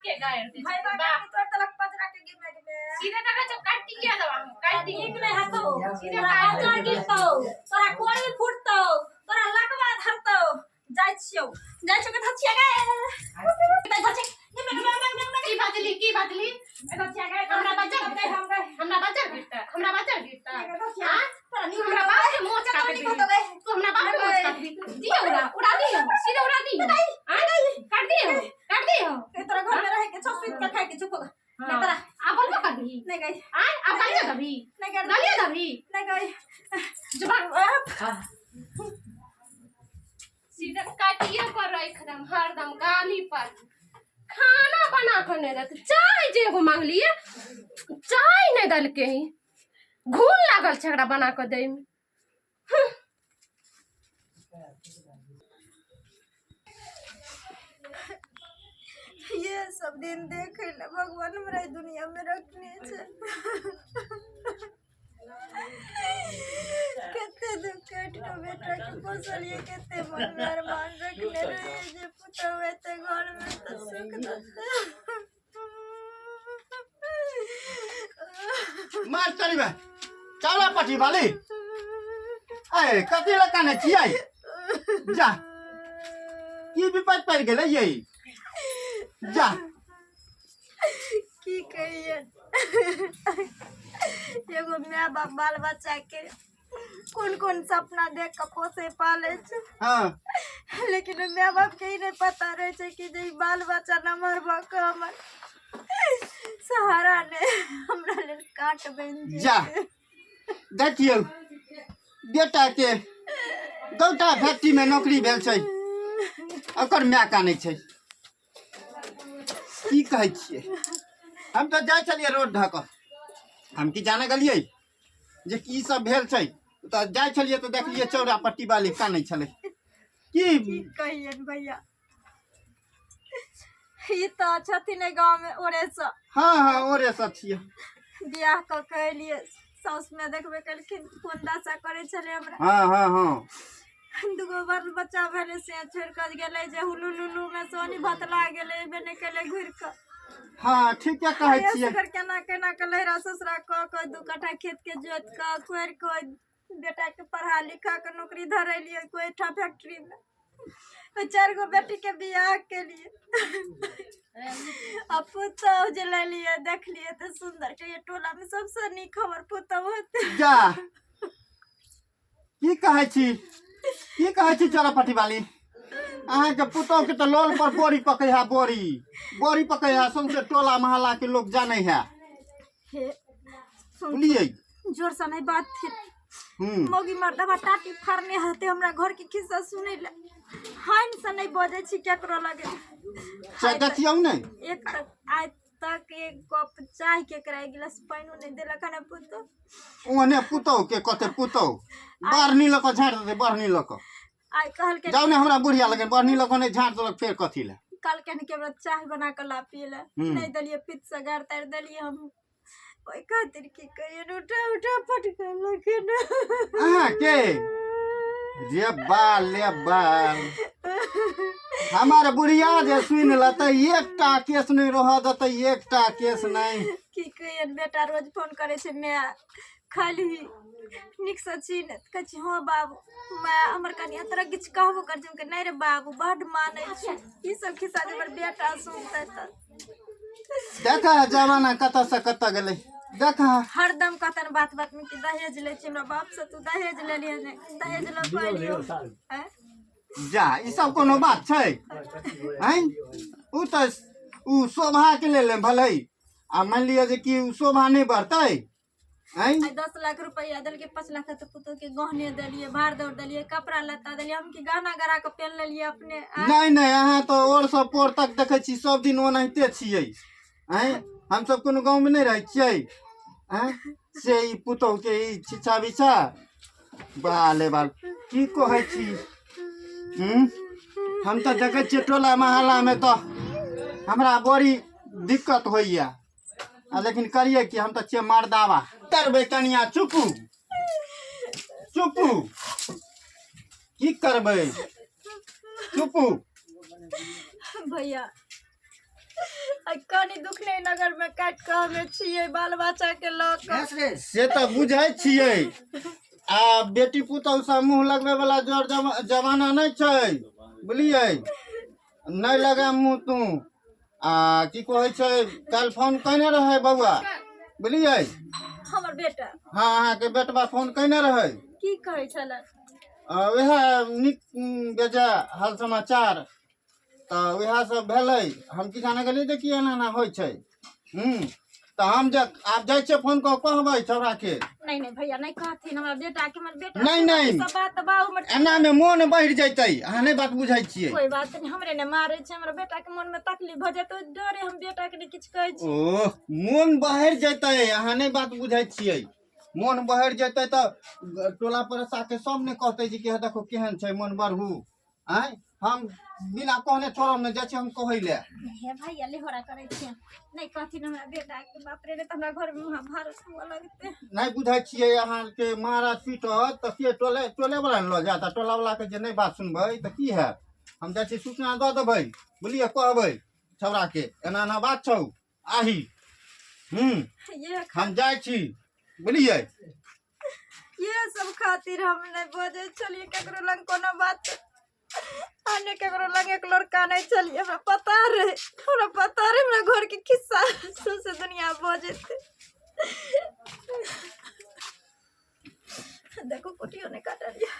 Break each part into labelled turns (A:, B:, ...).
A: के गायर दे
B: भाई बा तो तलक पजरा के गिर में
A: सीधे तक जब काटी लिया दवा काटी
B: एक नहीं हतो
A: सीधे
B: तोरा पजर गिरतो तोरा कोड़ी फुटतो तोरा लकवा धरतो जाय छियौ के धछिया गए धछे
A: की बातली
B: धछिया गए
A: हमरा बच्चा गिरता हां तोरा नी हमरा बाप के मोच काट दे तू हमरा बाप के मोच काट दी दिया उड़ा दी सीधे उड़ा दी हां काट दी
B: ए तोरा घर में रह के छसुत के खाए के चुप हो नहीं तोरा
A: आ बोल कर दी
B: नहीं गई
A: हां अब गालियां दबी
B: नहीं कर
A: गालियां दबी
B: नहीं गई
A: जुबान सीधा काटिए पर एकदम हरदम गाली पर खाना बना कर नहीं देते चाय जे एगो मांग लिए चाय नहीं डाल के ही घून लागल छगड़ा बना कर दे में
B: ये सब दिन देखे ले भगवान हमरा दुनिया में रखने छे कते दुख कटो बेटा के पोसलिए कते मन में अरमान रखने रहे जे पुतो हेते घर में तो सुख दते
C: मार चली बे चावला पटी वाली ए कथी लकाने छियै जा की विपद पड़ गेलै ये जा
B: की कहिए एगो माय बाप बाल बच्चा के कौन सपना देख के पोसे पाले छे
C: हां
B: लेकिन माय बाप के ही नहीं पता रहे छे कि जे बाल बच्चा नमहर भ के हमर सहारा ने हमरा लेल काट बन
C: जा देखियो बेटा के गौटा फैक्ट्री में नौकरी भेल छै ओकर माय कानै छै की कहै छियै हम तो जाय छलिए रोड ढक हम की जाने गलिए जे की सब भेल छै तो जाय छलिए तो देखलिए चौरा पट्टी वाली कानै छले की
B: कहिए भैया ई तो छथिन गांव में ओरे से
C: हां ओरे से छिए
B: बियाह क कहलिए साउस में देखबे कलखिन कोन दशा करे छले हमरा
C: हां
B: दुगो बाल बच्चा भेले से छोड़ कर गेले जे हुलुलुलु में सोनी भतला गेले बने केले घुर के
C: हां ठीक है कहै छिए
B: सकर केना के लहरा ससुरा क दू कट्ठा खेत के जोत के कोर को बेटा के पढ़ा लिखा के नौकरी धरे लिए कोई ठा फैक्ट्री में तो 4 गो बेटी के बियाह के लिए अब पुतो जे ले लिए देख लिए तो सुंदर के ये टोला में सबसे नी खबर पुतो होते
C: जा की कहै छी चरपटी वाली अहाँ के पुतो के तो लोल पर बोरी पकै है बोरी पकै है सबसे टोला मोहल्ला के लोग जाने है सुनिए
B: जोर से नहीं बात थी मोगी मर्दवा टाटी फाड़ने हते हमरा घर के किस्सा सुनै ले हाइन से नहीं बजे छी केकरो लगे
C: चाय देखियौ नै
B: एक तक आज तक एक कप चाय के कराई गिलास पानी नहीं देला खाना पुतो
C: ओने पुतो के कते पुतो बरनी लक झाड़ दे बरनी लक
B: आई कहल के
C: जाऊ ने हमरा बुढ़िया लगे बरनी लक ने झाड़ देलक फेर कथी ले
B: कल के चाय बना के ला पियला नहीं दलिए पित से गार तार दलिए हम ओई खातिर की कहिए उठा पटक लखन
C: आहा के रे बाल हमार बुढ़िया जे सुन लते एकटा केस नहीं रह दते एकटा केस नहीं
B: की कहिए बेटा रोज फोन करे छे मैं खाली निक से छीन कछि हां बाबू मैं हमर कनिया तरह किछ कहबो कर जम के नहीं रे बाबू बड माने छी ई सब खिस्सा हमर बेटा सुनते त
C: देखा जमाना कत से कत गेले देखा
B: हरदम कहतन बात में कि दहेज ले छी हमरा बाप से तू दहेज ले लिए ने दहेज ल पालियो हैं
C: जा ई सब कोनो बात छै हैं उ त उ शोभा के ले भले आ मान लियो जे कि उ शोभा नहीं बढ़तै हैं
B: 10 लाख रुपया दल के 5 लाख तो पुतो के गहने दलिए भार दौड़ दलिए कपड़ा लत्ता दलिए हम की गाना गरा के पहन लेलिए अपने
C: नहीं अहाँ तो और सब पोर तक देखे छी सब दिन ओनाहिते छियै हैं हम सब कोनो गांव में नहीं रह छियै हैं से ई पुतो के ई छिछा बिछा बाले बाल की कहै छी हम तो देखे छियै टोला मोहल्ला में तो हमरा बड़ी दिक्कत होइया लेकिन करिए कि हम तो छियै मर्दावा करबे कनिया चुपू की करबे चुपू
B: भैया कनी दुख नहीं नगर में काट के हमें छिए बाल बच्चा के लक
C: से तो बुझे छियै आ बेटी पुतौह से मुँह लगबे वाला जोर जमाना नहीं छै बुझलियै नहीं लगे मुँह तू आ की कहे छै कल फोन कने रहे बउआ बुझलियै
B: हमर बेटा
C: हाँ अहाँ के बेटवा फोन कने रहे
B: की कहै छले
C: वह निक बेजा हाल समाचार तो वह सब भेलै हम की जाने गेली देखिए एना होइ छै तो हम आप जाए छे फोन को कहबै छौड़ा के
B: नहीं भैया नहीं कहथिन हमरा बेटा के हमर बेटा
C: नहीं
B: सब बात बाबू में
C: एना में मोन बढ़ जैतै अहाँ नहीं बात बुझाई छियै
B: कोई बात नहीं हमरे ने मारे छे हमरा बेटा के मन में तकलीफ भ जेतै डरे हम बेटा के नहीं किछ कहै छी
C: ओह मोन बढ़ जैतै अहाँ नहीं बात बुझाई छियै मोन बढ़ जैतै तो टोला परसा के सब ने कहतै जी के देखो केहन छै मन बढ़ू आय हम बिना कहने छोड़ब ने जे छै हम कहै ले
B: हे भैया लेहोरा करे छी नहीं कहथिन हमरा बेटा के बाप रे त हमरा घर में वहां भारत हुआ लगते
C: नहीं बुझाई छियै अहाँ के महाराज पीटत त के टोले वाला ल जाता टोला वाला के जे नहीं बात सुनबै त की है हम जाइ छी सूचना द देबै बुझलिए कहबै छौड़ा के एना एना बात छौ आही
B: ये
C: हम जाइ छी बुझलिए
B: ये सब खातिर हम नहीं बोझे चलिए केकरो लंग कोनो बात आने केकरो लंग एक लड़का नहीं चलिए हमरा पता रहे हमरा घर के किस्सा से दुनिया बोझे थे देखो कुटियो ने काट लिया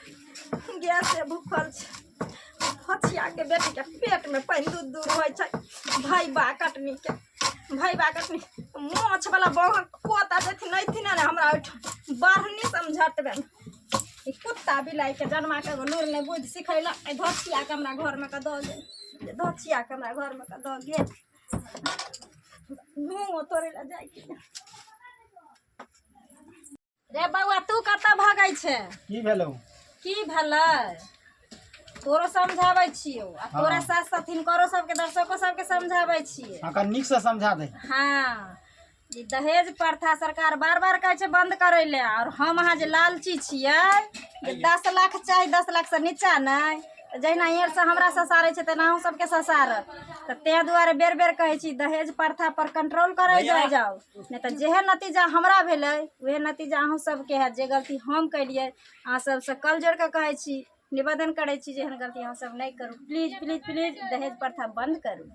B: गैस से भूखल छ हछिया के बेटी के पेट में पानी दूर होय छै भाई बा कटनी माछ वाला बहु कोता जथि नहीं थी ना हमरा बारहनी समझटबे ई कुत्ता बिलाई के जन्मा के लूर ने बुझ सिखैला धोतिया के हमरा घर में का द गे धोतिया के हमरा घर में का द गे मुंह तोरे ला जाय रे बउआ तू कत भागै छे
C: की भेलौ
B: की भेलै तोरो समझाबै छियो आ तोरा साथ साथिन करो सबके दर्शको सबके समझाबै छियै
C: अगर नीक से समझा दे
B: हाँ ई दहेज प्रथा सरकार बार बार कहै छै बंद करै ले और हम अहाँ जे लालची छियै जे 10 लाख चाही 10 लाख से नीचा नहीं जहिना एड़ से हमरा ससारै छै तेना अहूँ सबके ससारत तऽ तें दुआरे बेर बेर कहै छी दहेज प्रथा पर कंट्रोल करे जाओ नहीं तो जेहे नतीजा हमरा भेलै वह नतीजा अहूँ सबके है जे गलती हम कैलियै अहाँ सबसे कल जोड़ के कहै छी निवेदन करे छी जेहन गलती अहाँ सब नहीं करू प्लीज प्लीज प्लीज दहेज प्रथा बंद करू।